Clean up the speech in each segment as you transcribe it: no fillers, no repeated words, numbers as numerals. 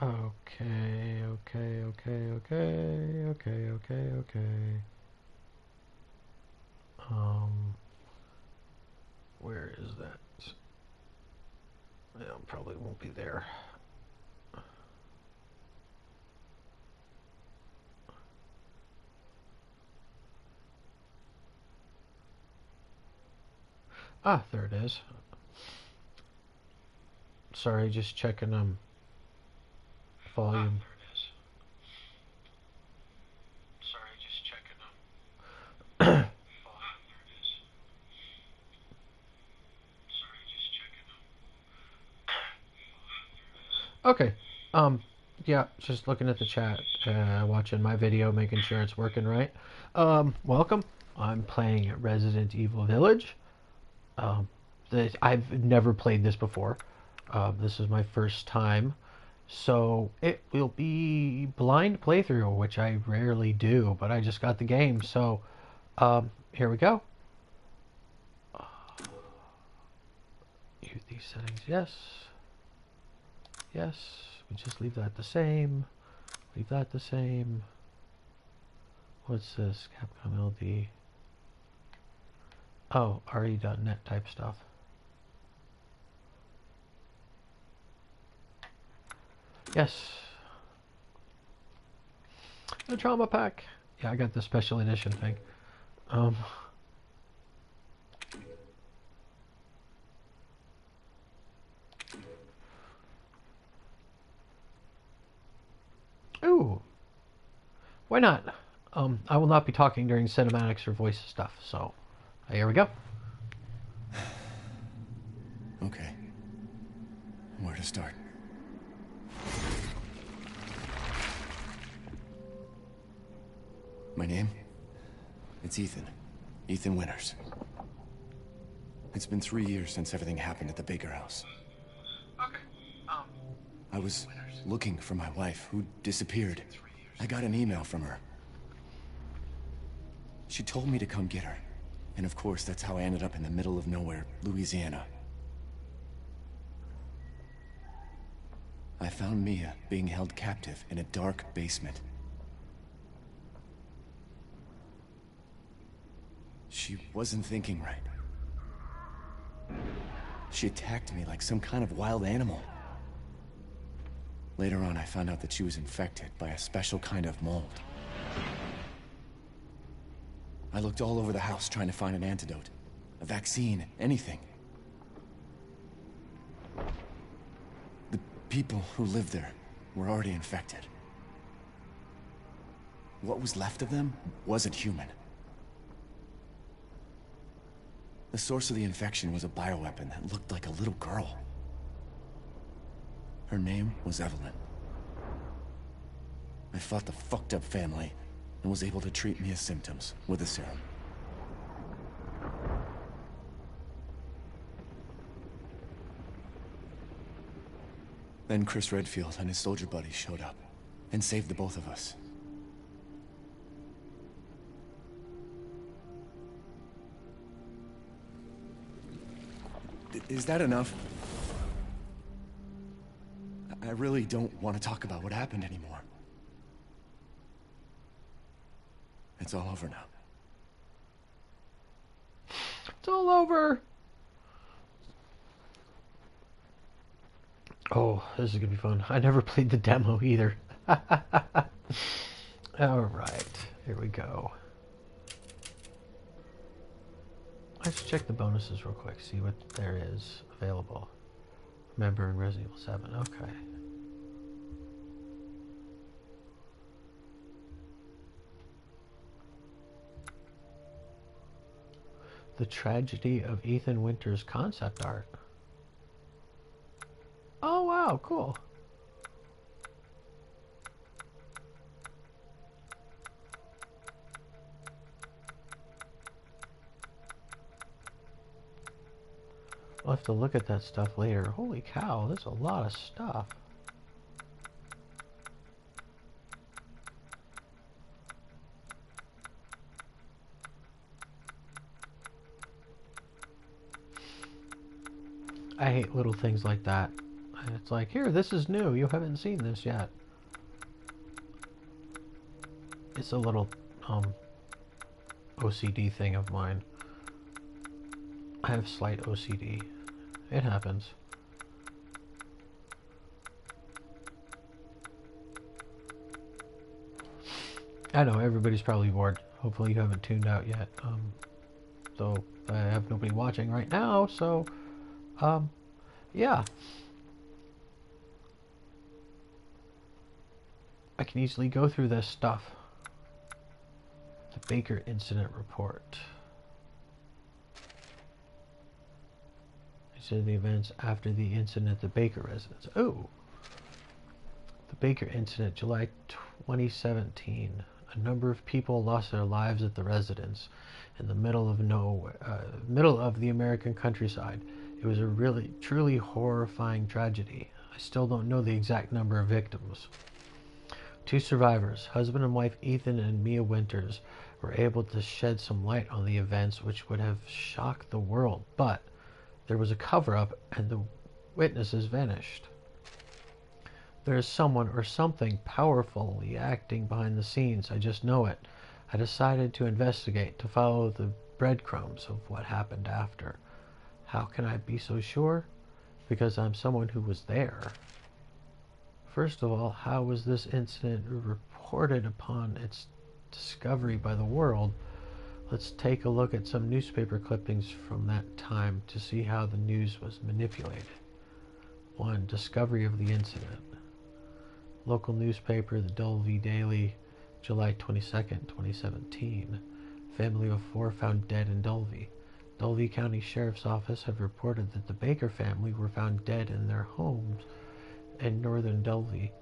Okay, okay, okay, okay, okay, okay, okay. Where is that? Yeah, probably won't be there. Ah, there it is. Sorry, just checking volume. Okay. Yeah, just looking at the chat, watching my video, making sure it's working right. Welcome. I'm playing Resident Evil Village. Um, I've never played this before. This is my first time. So it will be blind playthrough, which I rarely do, but I just got the game. So here we go. Use these settings. Yes. Yes. We just leave that the same. Leave that the same. What's this? Capcom LD. Oh, RE.net type stuff. Yes. The trauma pack. Yeah, I got the special edition thing. Ooh. Why not? I will not be talking during cinematics or voice stuff, so here we go. Okay. Where to start? My name? It's Ethan. Ethan Winters. It's been 3 years since everything happened at the Baker house. Okay. I was looking for my wife, who disappeared. I got an email from her. She told me to come get her. And of course, that's how I ended up in the middle of nowhere, Louisiana. I found Mia being held captive in a dark basement. She wasn't thinking right. She attacked me like some kind of wild animal. Later on, I found out that she was infected by a special kind of mold. I looked all over the house trying to find an antidote, a vaccine, anything. The people who lived there were already infected. What was left of them wasn't human. The source of the infection was a bioweapon that looked like a little girl. Her name was Evelyn. I fought the fucked up family and was able to treat Mia's symptoms with a serum. Then Chris Redfield and his soldier buddies showed up and saved the both of us. Is that enough? I really don't want to talk about what happened anymore. It's all over now. It's all over. Oh, this is gonna be fun. I never played the demo either. Alright, here we go. Let's check the bonuses real quick, see what there is available. Remember in Resident Evil 7, okay. The Tragedy of Ethan Winters concept art. Oh wow, cool. I'll have to look at that stuff later. Holy cow, there's a lot of stuff. I hate little things like that. And it's like, here, this is new. You haven't seen this yet. It's a little OCD thing of mine. I have slight OCD. It happens. I know, everybody's probably bored. Hopefully you haven't tuned out yet. So I have nobody watching right now, so yeah. I can easily go through this stuff. The Baker Incident Report. These are the events after the incident at the Baker residence. Oh! The Baker Incident, July 2017. A number of people lost their lives at the residence in the middle of middle of the American countryside. It was a really, truly horrifying tragedy. I still don't know the exact number of victims. 2 survivors, husband and wife Ethan and Mia Winters, were able to shed some light on the events which would have shocked the world, but there was a cover-up and the witnesses vanished. There is someone or something powerfully acting behind the scenes. I just know it. I decided to investigate, to follow the breadcrumbs of what happened after. How can I be so sure? Because I'm someone who was there. First of all, how was this incident reported upon its discovery by the world? Let's take a look at some newspaper clippings from that time to see how the news was manipulated. 1. Discovery of the incident. Local newspaper, the Dulvey Daily, July 22nd, 2017. Family of 4 found dead in Dulvey. Dulvey County Sheriff's Office have reported that the Baker family were found dead in their homes in northern Dulvey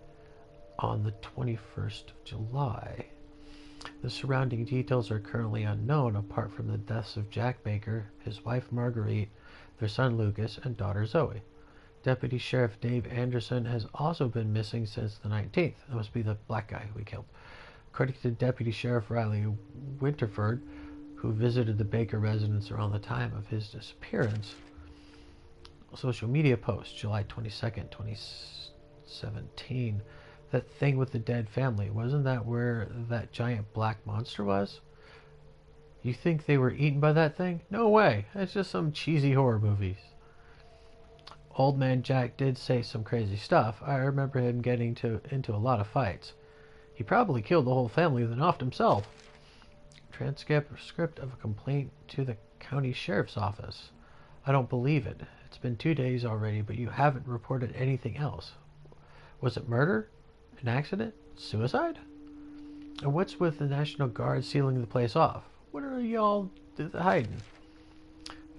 on the 21st of July. The surrounding details are currently unknown apart from the deaths of Jack Baker, his wife Marguerite, their son Lucas, and daughter Zoe. Deputy Sheriff Dave Anderson has also been missing since the 19th. That must be the black guy we killed. According to Deputy Sheriff Riley Winterford, who visited the Baker residence around the time of his disappearance. Social media post, July 22nd, 2017. That thing with the dead family, wasn't that where that giant black monster was? You think they were eaten by that thing? No way. It's just some cheesy horror movies. Old Man Jack did say some crazy stuff. I remember him getting into a lot of fights. He probably killed the whole family then offed himself. Transcript of a complaint to the county sheriff's office. I don't believe it. It's been 2 days already, but you haven't reported anything else. Was it murder? An accident? Suicide? And what's with the National Guard sealing the place off? What are y'all hiding?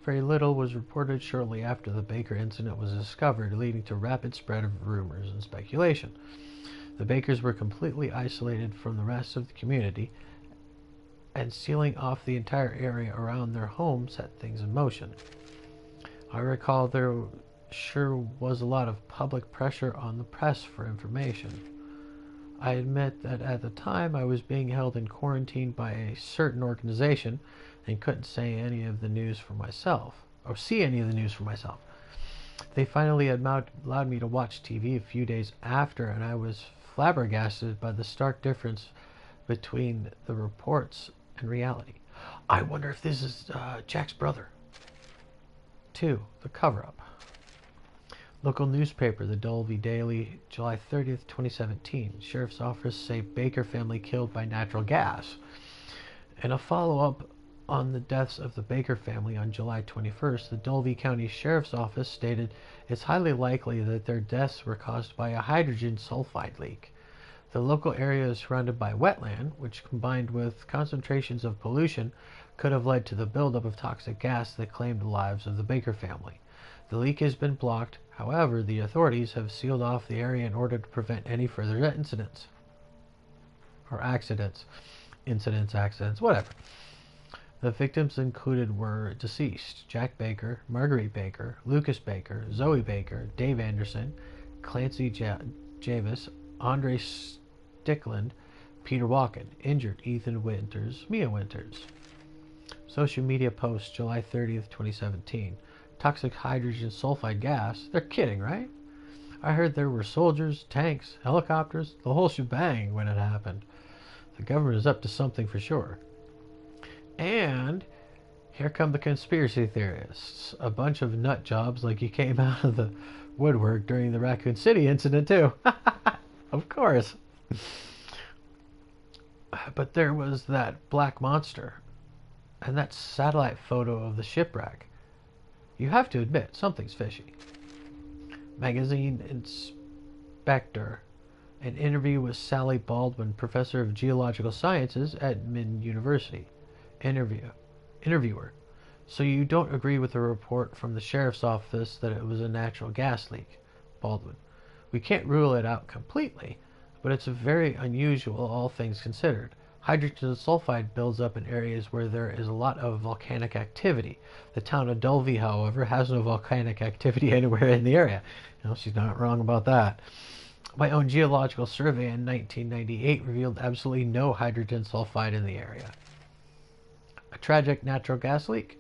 Very little was reported shortly after the Baker incident was discovered, leading to rapid spread of rumors and speculation. The Bakers were completely isolated from the rest of the community, and sealing off the entire area around their home set things in motion. I recall there sure was a lot of public pressure on the press for information. I admit that at the time I was being held in quarantine by a certain organization and couldn't say any of the news for myself, or see any of the news for myself. They finally allowed me to watch TV a few days after, and I was flabbergasted by the stark difference between the reports and reality. I wonder if this is Jack's brother. 2. The cover-up. Local newspaper, the Dulvey Daily, July 30th, 2017. Sheriff's Office say Baker family killed by natural gas. In a follow-up on the deaths of the Baker family on July 21st, the Dulvey County Sheriff's Office stated it's highly likely that their deaths were caused by a hydrogen sulfide leak. The local area is surrounded by wetland, which combined with concentrations of pollution could have led to the buildup of toxic gas that claimed the lives of the Baker family. The leak has been blocked. However, the authorities have sealed off the area in order to prevent any further incidents. Or accidents. Incidents, accidents, whatever. The victims included were deceased Jack Baker, Marguerite Baker, Lucas Baker, Zoe Baker, Dave Anderson, Clancy Javis, Andre Stickland, Peter Walken. Injured Ethan Winters, Mia Winters. Social media post, July 30th, 2017. Toxic hydrogen sulfide gas. They're kidding, right? I heard there were soldiers, tanks, helicopters, the whole shebang when it happened. The government is up to something for sure. And here come the conspiracy theorists. A bunch of nut jobs like you came out of the woodwork during the Raccoon City incident, too. Of course. But there was that black monster and that satellite photo of the shipwreck. You have to admit, something's fishy. Magazine Inspector. An interview with Sally Baldwin, professor of geological sciences at Min University. Interviewer. So you don't agree with the report from the sheriff's office that it was a natural gas leak? Baldwin. We can't rule it out completely, but it's very unusual, all things considered. Hydrogen sulfide builds up in areas where there is a lot of volcanic activity. The town of Dulvey, however, has no volcanic activity anywhere in the area. She's not wrong about that. My own geological survey in 1998 revealed absolutely no hydrogen sulfide in the area. A tragic natural gas leak?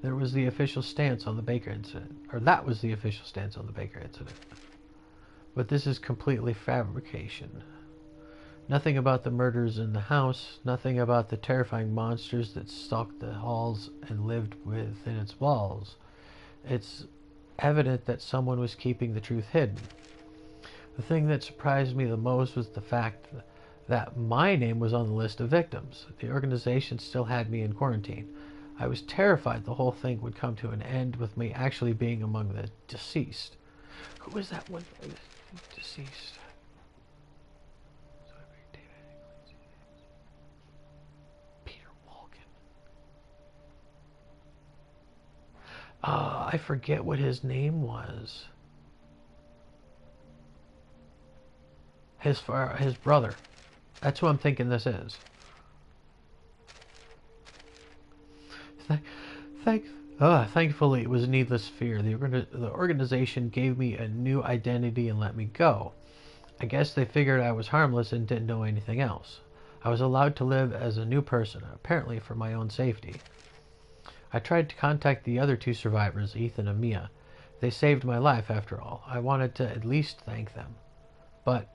There was the official stance on the Baker incident. Or that was the official stance on the Baker incident. But this is completely fabrication. Nothing about the murders in the house, nothing about the terrifying monsters that stalked the halls and lived within its walls. It's evident that someone was keeping the truth hidden. The thing that surprised me the most was the fact that my name was on the list of victims. The organization still had me in quarantine. I was terrified the whole thing would come to an end with me actually being among the deceased. Who was that one deceased? Peter Walken. I forget what his name was. His brother. That's who I'm thinking this is. Thankfully, it was needless fear. The organization gave me a new identity and let me go. I guess they figured I was harmless and didn't know anything else. I was allowed to live as a new person, apparently for my own safety. I tried to contact the other two survivors, Ethan and Mia. They saved my life, after all. I wanted to at least thank them. But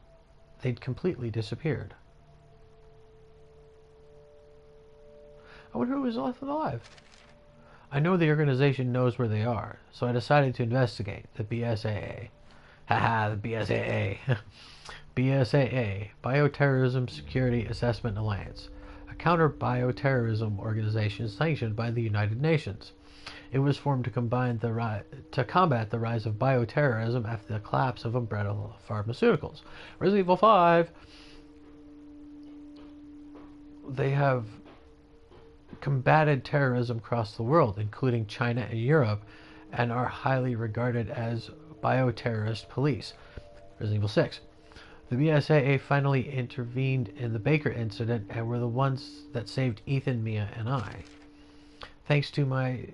they'd completely disappeared. I wonder who was left alive. I know the organization knows where they are, so I decided to investigate the BSAA. Haha, the BSAA. BSAA, Bioterrorism Security Assessment Alliance, a counter-bioterrorism organization sanctioned by the United Nations. It was formed to combat the rise of bioterrorism after the collapse of Umbrella Pharmaceuticals. Resident Evil 5. They have combated terrorism across the world, including China and Europe, and are highly regarded as bioterrorist police. Resident Evil 6. The BSAA finally intervened in the Baker incident and were the ones that saved Ethan, Mia, and I. Thanks to my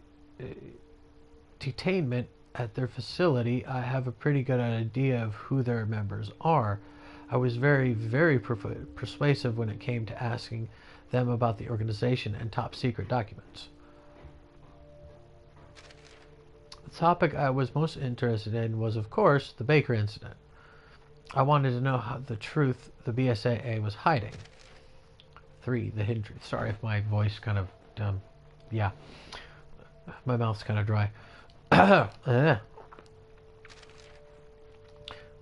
detainment at their facility, I have a pretty good idea of who their members are. I was very, very persuasive when it came to asking them about the organization and top secret documents. The topic I was most interested in was, of course, the Baker incident. I wanted to know how the truth the BSAA was hiding. 3. The hidden truth. Sorry if my voice kind of, my mouth's kind of dry.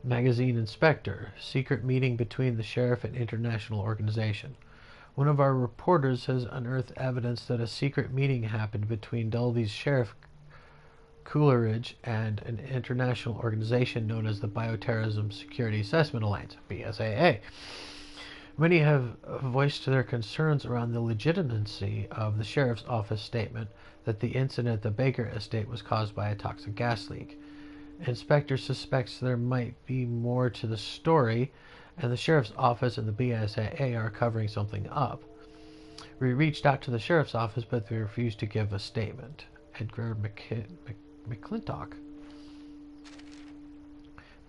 Magazine Inspector. Secret meeting between the sheriff and international organization. One of our reporters has unearthed evidence that a secret meeting happened between Dulvey's Sheriff Coleridge and an international organization known as the Bioterrorism Security Assessment Alliance, BSAA. Many have voiced their concerns around the legitimacy of the sheriff's office statement that the incident at the Baker estate was caused by a toxic gas leak. Inspector suspects there might be more to the story, and the sheriff's office and the BSAA are covering something up. We reached out to the sheriff's office, but they refused to give a statement. Edgar McClintock.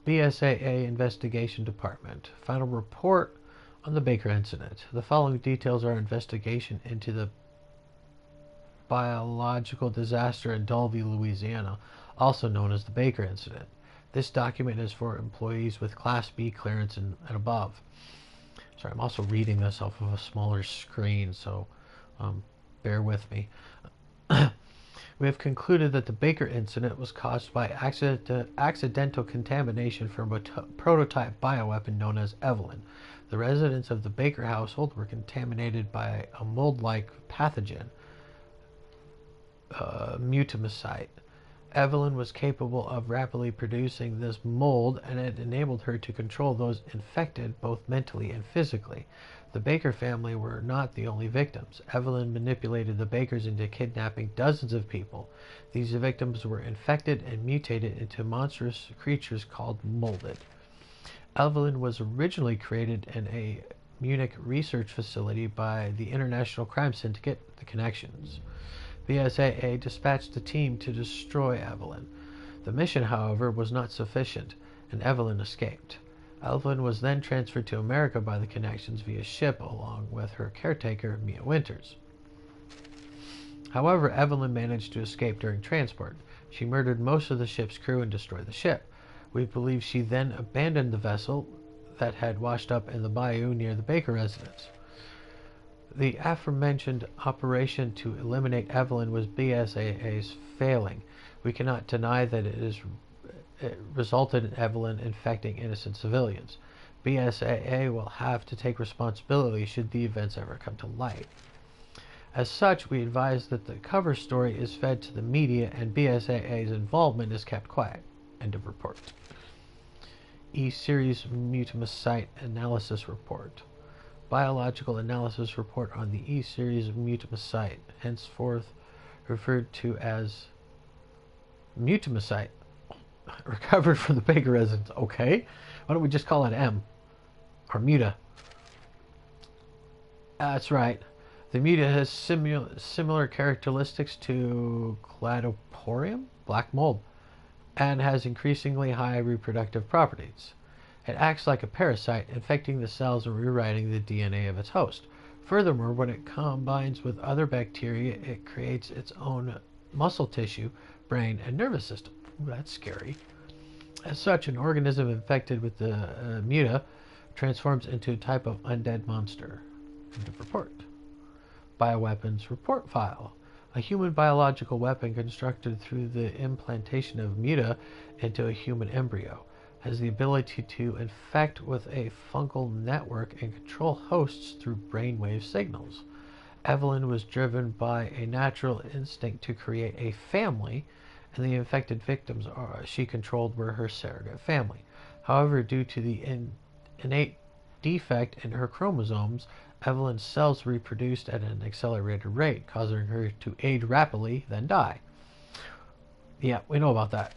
BSAA Investigation Department. Final report on the Baker incident. The following details are investigation into the biological disaster in Dulvey, Louisiana, also known as the Baker incident. This document is for employees with Class B clearance and above. Sorry, I'm also reading this off of a smaller screen, so bear with me. We have concluded that the Baker incident was caused by accidental contamination from a prototype bioweapon known as Evelyn. The residents of the Baker household were contaminated by a mold-like pathogen, mutamycete. Evelyn was capable of rapidly producing this mold, and it enabled her to control those infected both mentally and physically. The Baker family were not the only victims. Evelyn manipulated the Bakers into kidnapping dozens of people. These victims were infected and mutated into monstrous creatures called molded. Evelyn was originally created in a Munich research facility by the International Crime Syndicate, the Connections. BSAA dispatched a team to destroy Evelyn. The mission, however, was not sufficient, and Evelyn escaped. Evelyn was then transferred to America by the Connections via ship along with her caretaker, Mia Winters. However, Evelyn managed to escape during transport. She murdered most of the ship's crew and destroyed the ship. We believe she then abandoned the vessel that had washed up in the bayou near the Baker residence. The aforementioned operation to eliminate Evelyn was BSAA's failing. We cannot deny that it resulted in Evelyn infecting innocent civilians. BSAA will have to take responsibility should the events ever come to light. As such, we advise that the cover story is fed to the media and BSAA's involvement is kept quiet. End of report. E-Series Mutamycete Analysis Report. Biological analysis report on the E-series of mutamycete, henceforth referred to as mutamycete, recovered from the Baker residence. Okay, why don't we just call it M, or muta? That's right. The muta has similar characteristics to Cladoporium, black mold, and has increasingly high reproductive properties. It acts like a parasite, infecting the cells and rewriting the DNA of its host. Furthermore, when it combines with other bacteria, it creates its own muscle tissue, brain, and nervous system. Ooh, that's scary. As such, an organism infected with the muta transforms into a type of undead monster. End of report. Bioweapons report file. A human biological weapon constructed through the implantation of muta into a human embryo has the ability to infect with a fungal network and control hosts through brainwave signals. Evelyn was driven by a natural instinct to create a family, and the infected victims she controlled were her surrogate family. However, due to the innate defect in her chromosomes, Evelyn's cells reproduced at an accelerated rate, causing her to age rapidly, then die. Yeah, we know about that.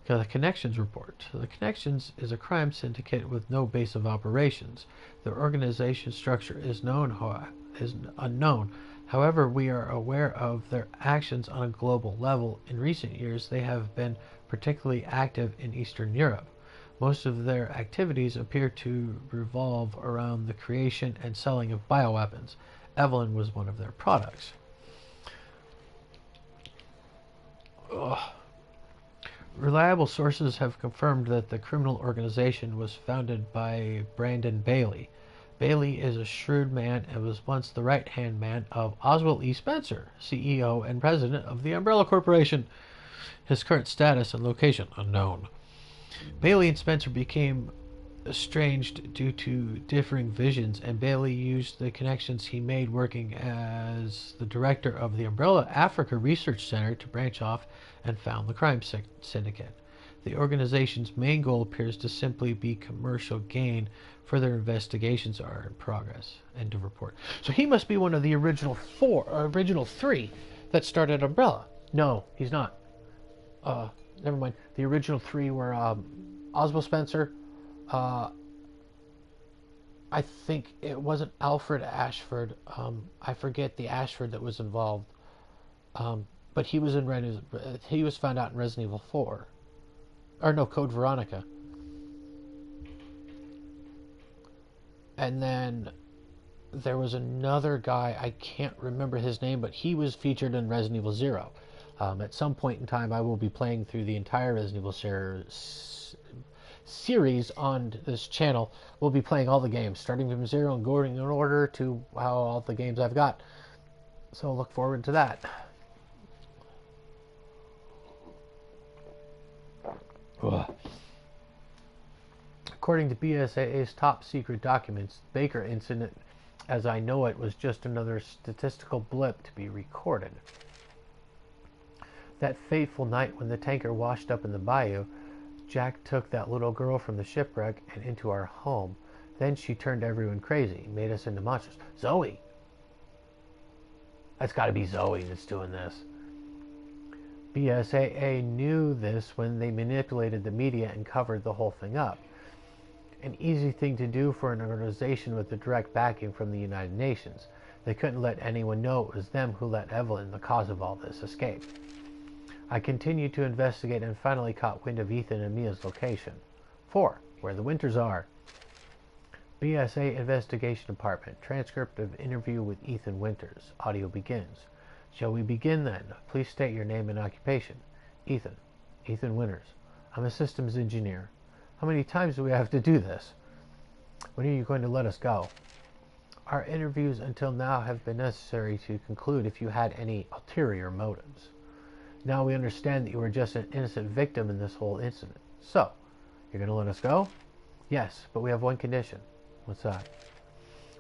The Connections report. The Connections is a crime syndicate with no base of operations. Their organization structure is unknown. However, we are aware of their actions on a global level. In recent years, they have been particularly active in Eastern Europe. Most of their activities appear to revolve around the creation and selling of bioweapons. Evelyn was one of their products. Ugh. Reliable sources have confirmed that the criminal organization was founded by Brandon Bailey. Bailey is a shrewd man and was once the right-hand man of Oswald E. Spencer, CEO and president of the Umbrella Corporation. His current status and location unknown. Bailey and Spencer became estranged due to differing visions, and Bailey used the connections he made working as the director of the Umbrella Africa Research Center to branch off and found the crime syndicate. The organization's main goal appears to simply be commercial gain. Further investigations are in progress. End of report. So he must be one of the original three that started Umbrella. No, he's not. Never mind. The original three were Oswald Spencer. I think it wasn't Alfred Ashford. I forget the Ashford that was involved. But he was he was found out in Resident Evil 4. Or no, Code Veronica. And then there was another guy, I can't remember his name, but he was featured in Resident Evil 0. At some point in time, I will be playing through the entire Resident Evil series on this channel. We'll be playing all the games, starting from zero and going in order to all the games I've got. So look forward to that. Ugh. According to BSAA's top secret documents, the Baker incident, as I know it, was just another statistical blip to be recorded. That fateful night when the tanker washed up in the bayou, Jack took that little girl from the shipwreck and into our home. Then she turned everyone crazy, made us into monsters. Zoe! That's got to be Zoe that's doing this. BSAA knew this when they manipulated the media and covered the whole thing up. An easy thing to do for an organization with the direct backing from the United Nations. They couldn't let anyone know it was them who let Evelyn, the cause of all this, escape. I continued to investigate and finally caught wind of Ethan and Mia's location. 4. Where the Winters are. BSA Investigation Department. Transcript of interview with Ethan Winters. Audio begins. Shall we begin then? Please state your name and occupation. Ethan. Ethan Winters. I'm a systems engineer. How many times do we have to do this? When are you going to let us go? Our interviews until now have been necessary to conclude if you had any ulterior motives. Now we understand that you were just an innocent victim in this whole incident. So, you're going to let us go? Yes, but we have one condition. What's that?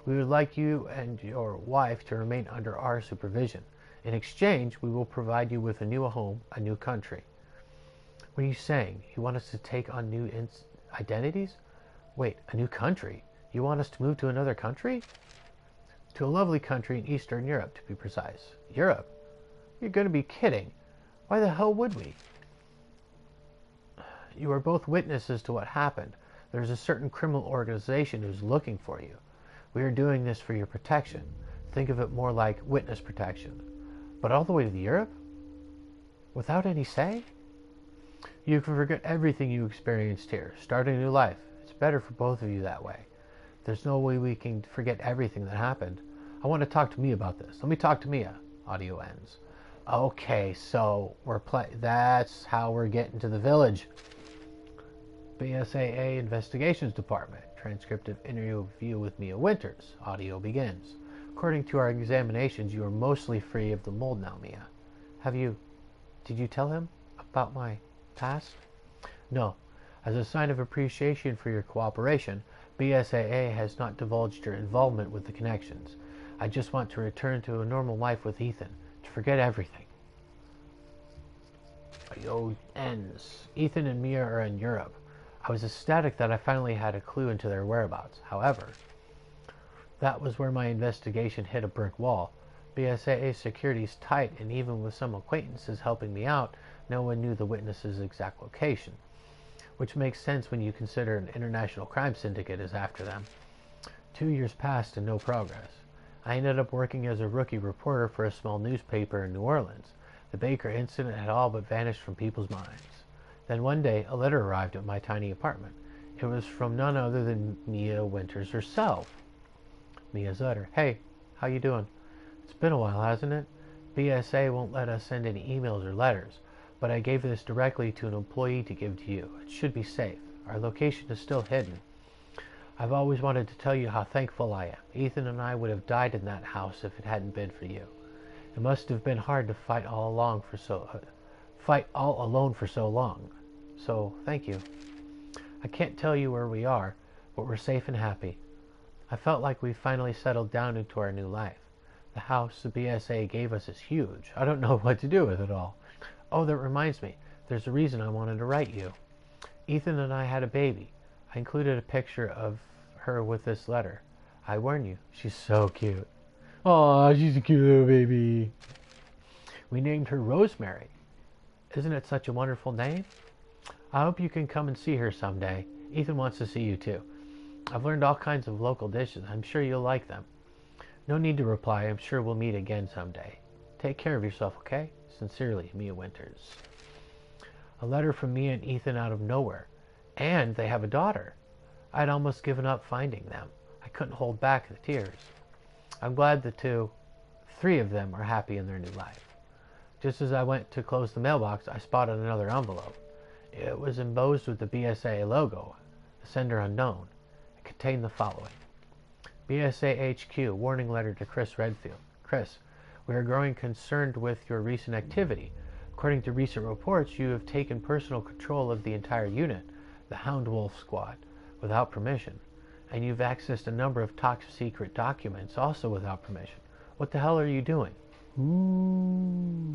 We would like you and your wife to remain under our supervision. In exchange, we will provide you with a new home, a new country. What are you saying? You want us to take on new identities? Wait, a new country? You want us to move to another country? To a lovely country in Eastern Europe, to be precise. Europe? You're going to be kidding. Why the hell would we? You are both witnesses to what happened. There's a certain criminal organization who's looking for you. We are doing this for your protection. Think of it more like witness protection. But all the way to Europe? Without any say? You can forget everything you experienced here. Start a new life. It's better for both of you that way. There's no way we can forget everything that happened. I want to talk to Mia about this. Let me talk to Mia. Audio ends. Okay, so that's how we're getting to the village. BSAA Investigations Department. Transcript of interview with Mia Winters. Audio begins. According to our examinations, you are mostly free of the mold now, Mia. Did you tell him about my past? No. As a sign of appreciation for your cooperation, BSAA has not divulged your involvement with the connections. I just want to return to a normal life with Ethan. To forget everything. Audio ends. Ethan and Mia are in Europe. I was ecstatic that I finally had a clue into their whereabouts. However, that was where my investigation hit a brick wall. BSAA security is tight, and even with some acquaintances helping me out, no one knew the witness's exact location. Which makes sense when you consider an international crime syndicate is after them. 2 years passed and no progress. I ended up working as a rookie reporter for a small newspaper in New Orleans. The Baker incident had all but vanished from people's minds. Then one day, a letter arrived at my tiny apartment. It was from none other than Mia Winters herself. Mia's letter. Hey, how you doing? It's been a while, hasn't it? BSA won't let us send any emails or letters, but I gave this directly to an employee to give to you. It should be safe. Our location is still hidden. I've always wanted to tell you how thankful I am. Ethan and I would have died in that house if it hadn't been for you. It must have been hard to fight all alone for so long. So, thank you. I can't tell you where we are, but we're safe and happy. I felt like we finally settled down into our new life. The house the BSA gave us is huge. I don't know what to do with it all. Oh, that reminds me. There's a reason I wanted to write you. Ethan and I had a baby. I included a picture of her with this letter. I warn you, she's so cute. Aw, she's a cute little baby. We named her Rosemary. Isn't it such a wonderful name? I hope you can come and see her someday. Ethan wants to see you too. I've learned all kinds of local dishes. I'm sure you'll like them. No need to reply. I'm sure we'll meet again someday. Take care of yourself, okay? Sincerely, Mia Winters. A letter from Mia and Ethan out of nowhere. And they have a daughter. I'd almost given up finding them. I couldn't hold back the tears. I'm glad the three of them are happy in their new life. Just as I went to close the mailbox, I spotted another envelope. It was embossed with the BSA logo, the sender unknown. It contained the following. BSA HQ, warning letter to Chris Redfield. Chris, we are growing concerned with your recent activity. According to recent reports, you have taken personal control of the entire unit, the Hound Wolf Squad, without permission. And you've accessed a number of top secret documents, also without permission. What the hell are you doing? Ooh.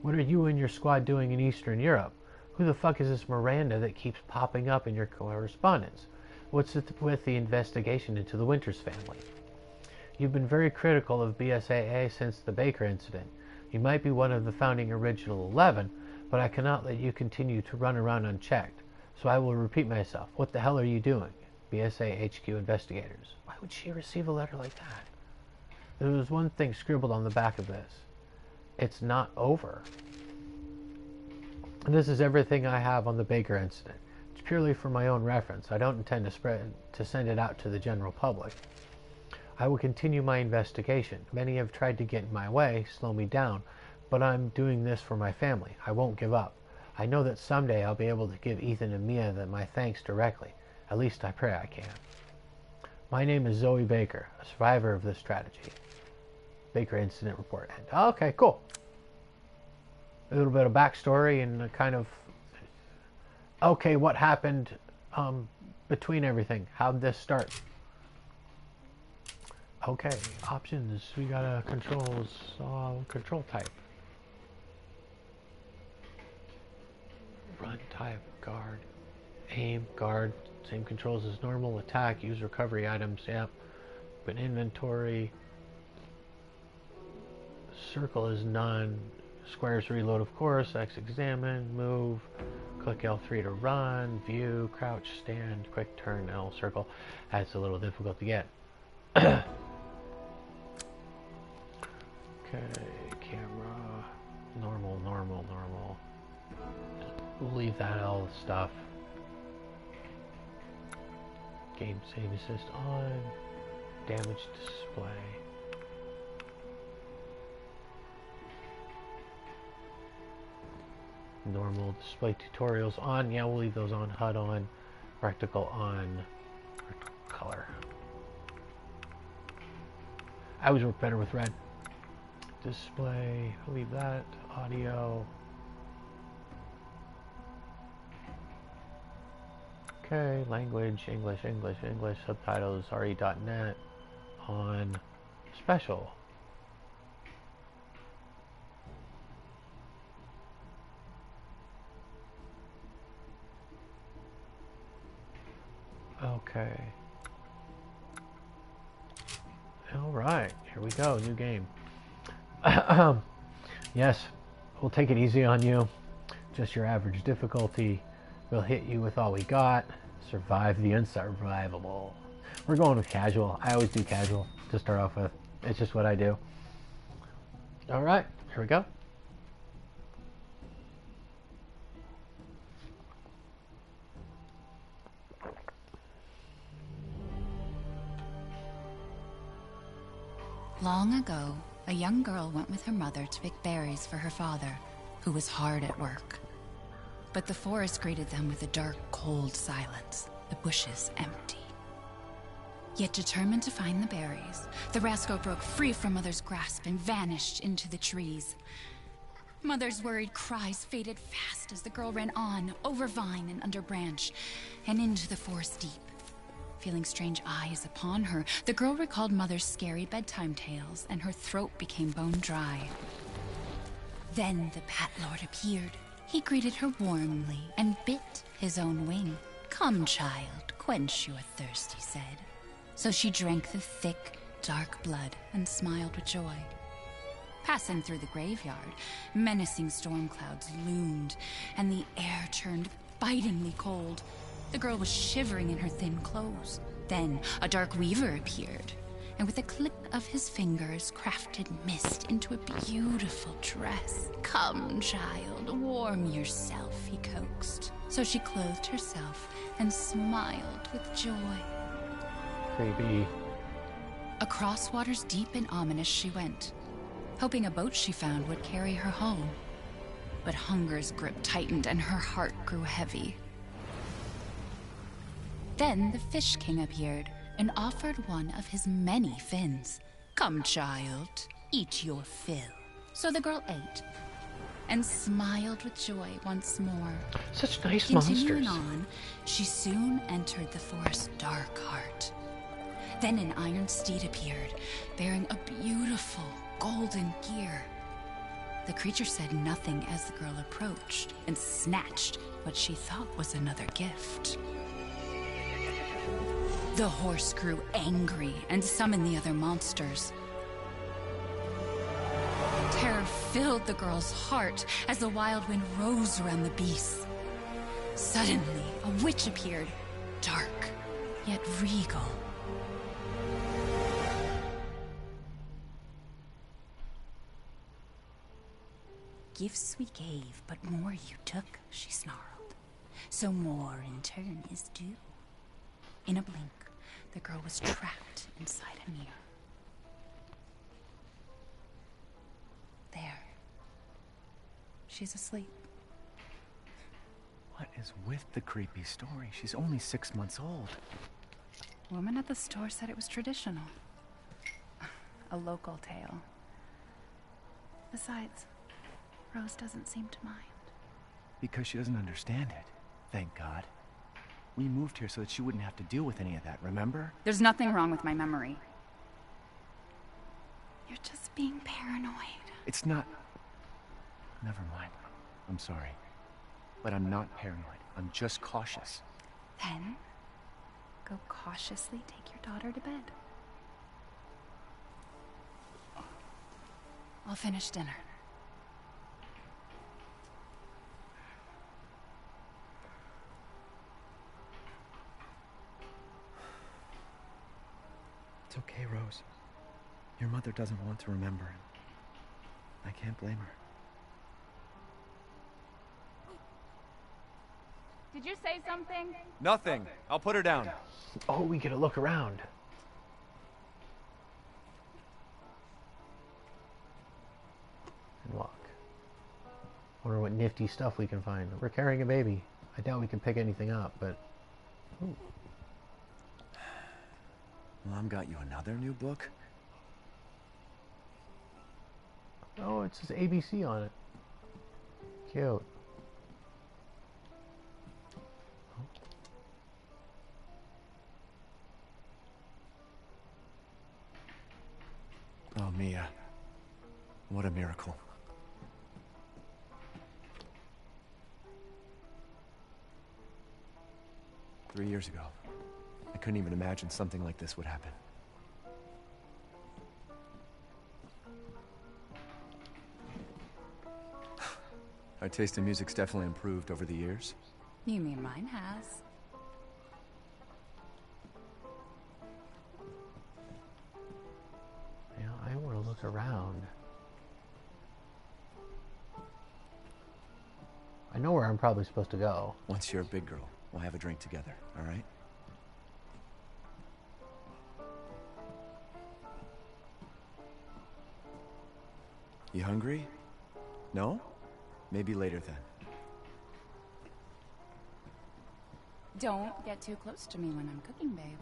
What are you and your squad doing in Eastern Europe? Who the fuck is this Miranda that keeps popping up in your correspondence? What's it with the investigation into the Winters family? You've been very critical of BSAA since the Baker incident. You might be one of the founding original 11, but I cannot let you continue to run around unchecked. So I will repeat myself. What the hell are you doing? BSA HQ investigators. Why would she receive a letter like that? There was one thing scribbled on the back of this. It's not over. And this is everything I have on the Baker incident. It's purely for my own reference. I don't intend to send it out to the general public. I will continue my investigation. Many have tried to get in my way, slow me down, but I'm doing this for my family. I won't give up. I know that someday I'll be able to give Ethan and Mia my thanks directly. At least I pray I can. My name is Zoe Baker, a survivor of this tragedy. Baker incident report end. Okay, cool. A little bit of backstory and a kind of... Okay, what happened between everything? How'd this start? Okay, options. We got a control type. Run type, guard, aim, guard. Same controls as normal. Attack, use recovery items. Yep. But inventory. Circle is none. Squares reload, of course. X examine, move. Click L3 to run. View, crouch, stand, quick turn, L circle. That's a little difficult to get. Okay, camera. Normal. We'll leave that all the stuff. Game save assist on. Damage display. Normal display tutorials on. Yeah, we'll leave those on. HUD on. Practical on. Color. I always work better with red. Display. I'll leave that. Audio. Okay. Language. English. Subtitles. re.net. On. Special. Okay. Alright, here we go, new game. Yes, we'll take it easy on you. Just your average difficulty. We'll hit you with all we got. Survive the unsurvivable. We're going with casual. I always do casual to start off with. It's just what I do. Alright, here we go. Long ago, a young girl went with her mother to pick berries for her father, who was hard at work. But the forest greeted them with a dark, cold silence, the bushes empty. Yet determined to find the berries, the rascal broke free from Mother's grasp and vanished into the trees. Mother's worried cries faded fast as the girl ran on, over vine and under branch, and into the forest deep. Feeling strange eyes upon her, the girl recalled Mother's scary bedtime tales, and her throat became bone dry. Then the Bat Lord appeared. He greeted her warmly and bit his own wing. "Come, child, quench your thirst," he said. So she drank the thick, dark blood and smiled with joy. Passing through the graveyard, menacing storm clouds loomed, and the air turned bitingly cold. The girl was shivering in her thin clothes. Then a dark weaver appeared, and with a click of his fingers crafted mist into a beautiful dress. "Come, child, warm yourself," he coaxed. So she clothed herself and smiled with joy. Creepy. Across waters deep and ominous she went. hoping a boat she found would carry her home. But hunger's grip tightened and her heart grew heavy. Then the Fish King appeared and offered one of his many fins. "Come, child, eat your fill." So the girl ate and smiled with joy once more. Such nice Continuing monsters. on, she soon entered the forest's dark heart. Then an iron steed appeared, bearing a beautiful golden gear. The creature said nothing as the girl approached and snatched what she thought was another gift. The horse grew angry and summoned the other monsters. Terror filled the girl's heart as the wild wind rose around the beasts. Suddenly, a witch appeared, dark yet regal. "Gifts we gave, but more you took," she snarled. "So more in turn is due." In a blink, the girl was trapped inside a mirror. There. She's asleep. What is with the creepy story? She's only 6 months old. Woman at the store said it was traditional. A local tale. Besides, Rose doesn't seem to mind. Because she doesn't understand it. Thank God. We moved here so that she wouldn't have to deal with any of that, remember? There's nothing wrong with my memory. You're just being paranoid. It's not... Never mind. I'm sorry. But I'm not paranoid. I'm just cautious. Then, go cautiously take your daughter to bed. I'll finish dinner. It's okay, Rose. Your mother doesn't want to remember it. I can't blame her. Did you say something? Nothing. I'll put her down. Oh, we get to look around. And walk. Wonder what nifty stuff we can find. We're carrying a baby. I doubt we can pick anything up, but... Ooh. Mom got you another new book? Oh, it says ABC on it. Cute. Oh, Mia. What a miracle. Three years ago, I couldn't even imagine something like this would happen. Our taste in music's definitely improved over the years. You mean mine has? Yeah, I want to look around. I know where I'm probably supposed to go. Once you're a big girl, we'll have a drink together, all right? You hungry? No? Maybe later then. Don't get too close to me when I'm cooking, babe.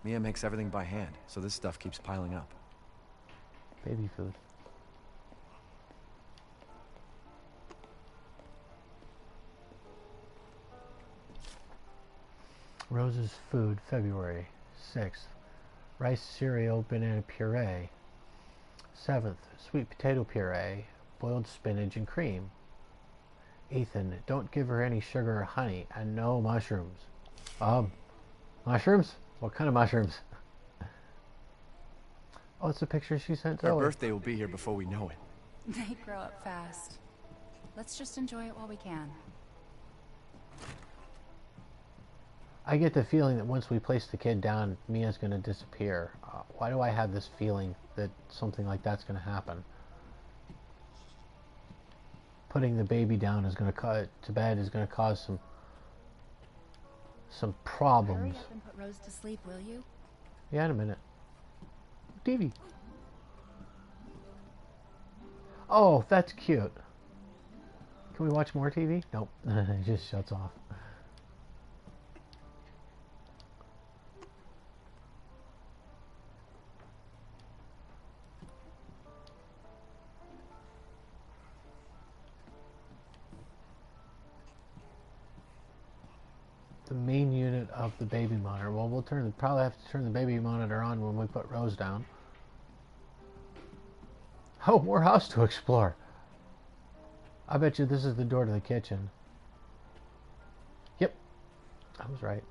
Mia makes everything by hand, so this stuff keeps piling up. Baby food. Rose's food, February 6th. Rice cereal, banana puree. 7th, sweet potato puree, boiled spinach and cream. Ethan, don't give her any sugar or honey, and no mushrooms. Mushrooms? What kind of mushrooms? Oh, it's a picture she sent Our Zoe. birthday will be here before we know it. They grow up fast. Let's just enjoy it while we can. I get the feeling that once we place the kid down, Mia's going to disappear. Why do I have this feeling that something like that's going to happen? putting the baby down is going to bed is going to cause some problems. Hurry up and put Rose to sleep, will you? Yeah, in a minute. TV. Oh, that's cute. Can we watch more TV? Nope. It just shuts off. The main unit of the baby monitor. Well, we'll probably have to turn the baby monitor on when we put Rose down. Oh, more house to explore. I bet you this is the door to the kitchen. Yep, I was right.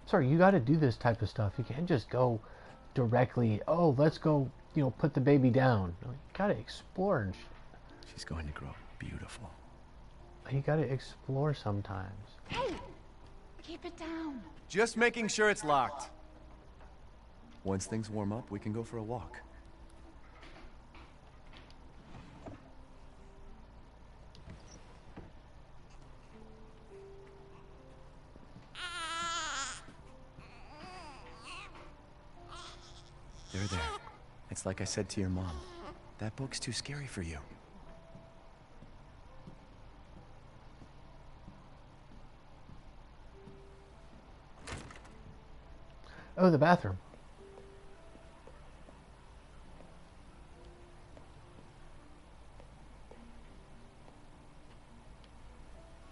Sorry, you got to do this type of stuff. You can't just go directly, oh, let's go, put the baby down. You got to explore. And She's going to grow beautiful. you got to explore sometimes. Hey! Keep it down. Just making sure it's locked. Once things warm up, we can go for a walk. There. It's like I said to your mom. That book's too scary for you. Oh, the bathroom.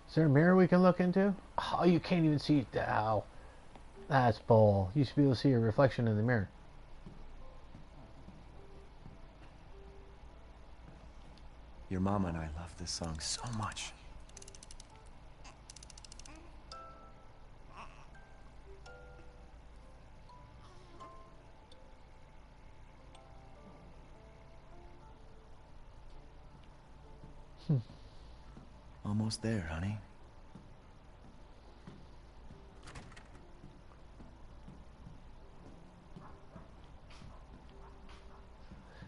Is there a mirror we can look into? Oh, you can't even see it. Ow. That's bull. You should be able to see your reflection in the mirror. Your mama and I love this song so much. Almost there, honey.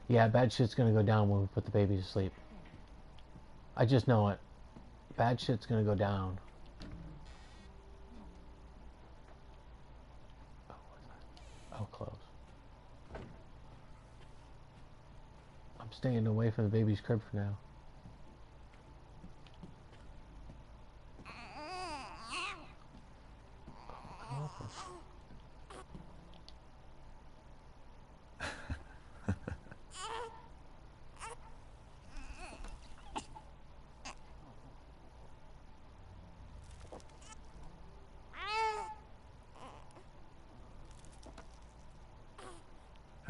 Yeah, bad shit's gonna go down when we put the baby to sleep. I just know it. Bad shit's gonna go down. Oh, what's that? Oh, close. I'm staying away from the baby's crib for now.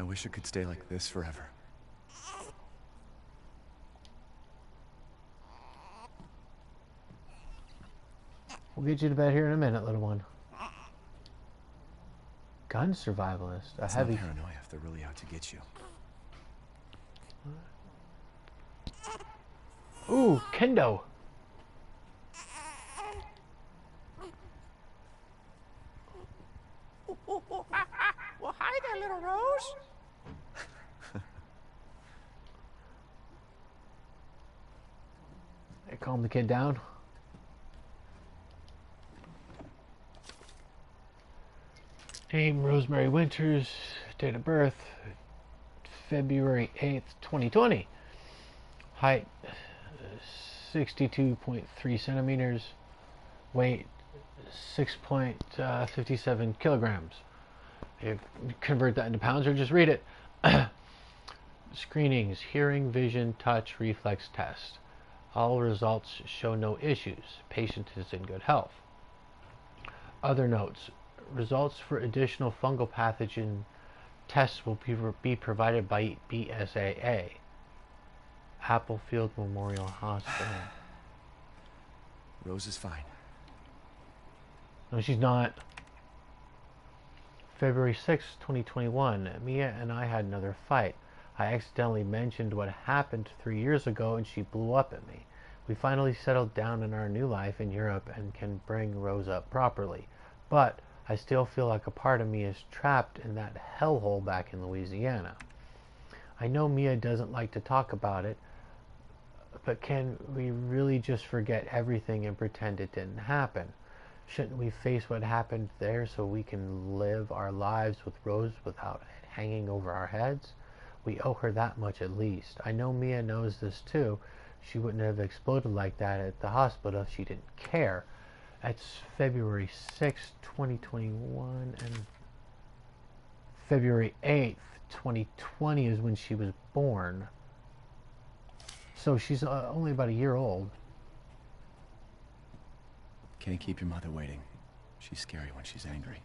I wish it could stay like this forever. We'll get you to bed here in a minute, little one. Gun survivalist. A It's heavy. not paranoia if they're really out to get you. Ooh, kendo. Well, hi there, little Rose. Hey, calm the kid down. Name Rosemary Winters. Date of birth February 8th, 2020. Height 62.3 centimeters. Weight 6.57 kilograms. If you convert that into pounds or just read it. Screenings: hearing, vision, touch, reflex test. All results show no issues. Patient is in good health. Other notes: results for additional fungal pathogen tests will be provided by BSAA. Applefield Memorial Hospital. Rose is fine. No, she's not. February 6th, 2021. Mia and I had another fight. I accidentally mentioned what happened 3 years ago and she blew up at me. We finally settled down in our new life in Europe and can bring Rose up properly. But I still feel like a part of me is trapped in that hellhole back in Louisiana. I know Mia doesn't like to talk about it, But can we really just forget everything and pretend it didn't happen? Shouldn't we face what happened there so we can live our lives with Rose without it hanging over our heads? We owe her that much at least. I know Mia knows this too. She wouldn't have exploded like that at the hospital if she didn't care. That's February 6th, 2021, and February 8th, 2020 is when she was born. So she's only about a year old. Can't keep your mother waiting. She's scary when she's angry.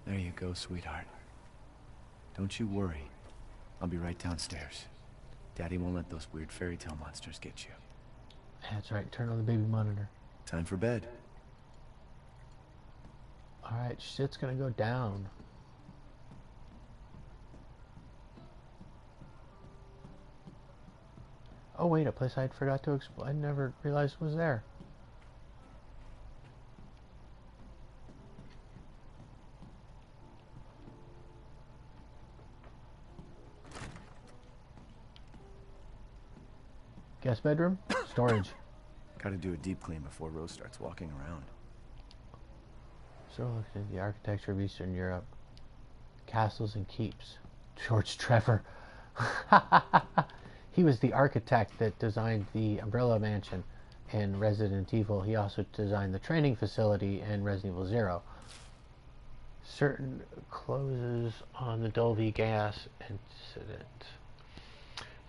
There you go, sweetheart. Don't you worry. I'll be right downstairs. Daddy won't let those weird fairy tale monsters get you. That's right, turn on the baby monitor. Time for bed. Alright, shit's gonna go down. Oh wait, a place I forgot to explore. I never realized was there. Guest bedroom? Storage. Gotta do a deep clean before Rose starts walking around. So looking at the architecture of Eastern Europe. Castles and keeps. George Trevor. He was the architect that designed the Umbrella Mansion in Resident Evil. He also designed the training facility in Resident Evil 0. Certain closes on the Dulvey gas incident.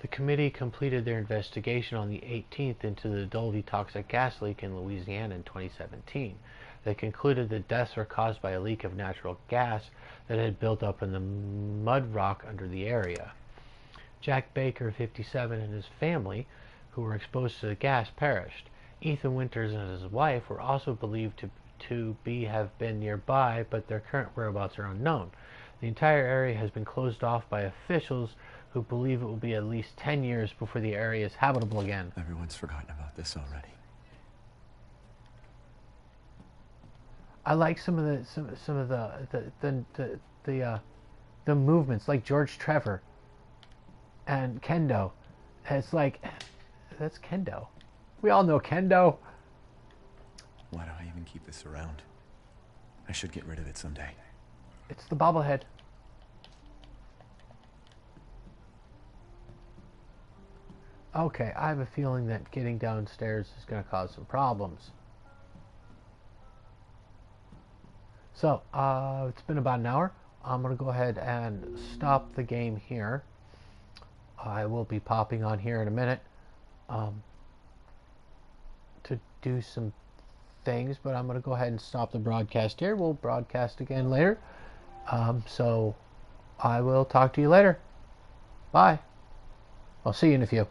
The committee completed their investigation on the 18th into the Dulvey toxic gas leak in Louisiana in 2017. They concluded the deaths were caused by a leak of natural gas that had built up in the mud rock under the area. Jack Baker, 57, and his family, who were exposed to the gas, perished. Ethan Winters and his wife were also believed to have been nearby, but their current whereabouts are unknown. The entire area has been closed off by officials who believe it will be at least 10 years before the area is habitable again. Everyone's forgotten about this already. I like some of the movements, like George Trevor and Kendo. It's like, that's Kendo. We all know Kendo. Why do I even keep this around? I should get rid of it someday. It's the bobblehead. Okay, I have a feeling that getting downstairs is going to cause some problems. So, it's been about an hour. I'm going to go ahead and stop the game here. I will be popping on here in a minute to do some things, but I'm going to go ahead and stop the broadcast here. We'll broadcast again later. So, I will talk to you later. Bye. I'll see you in a few.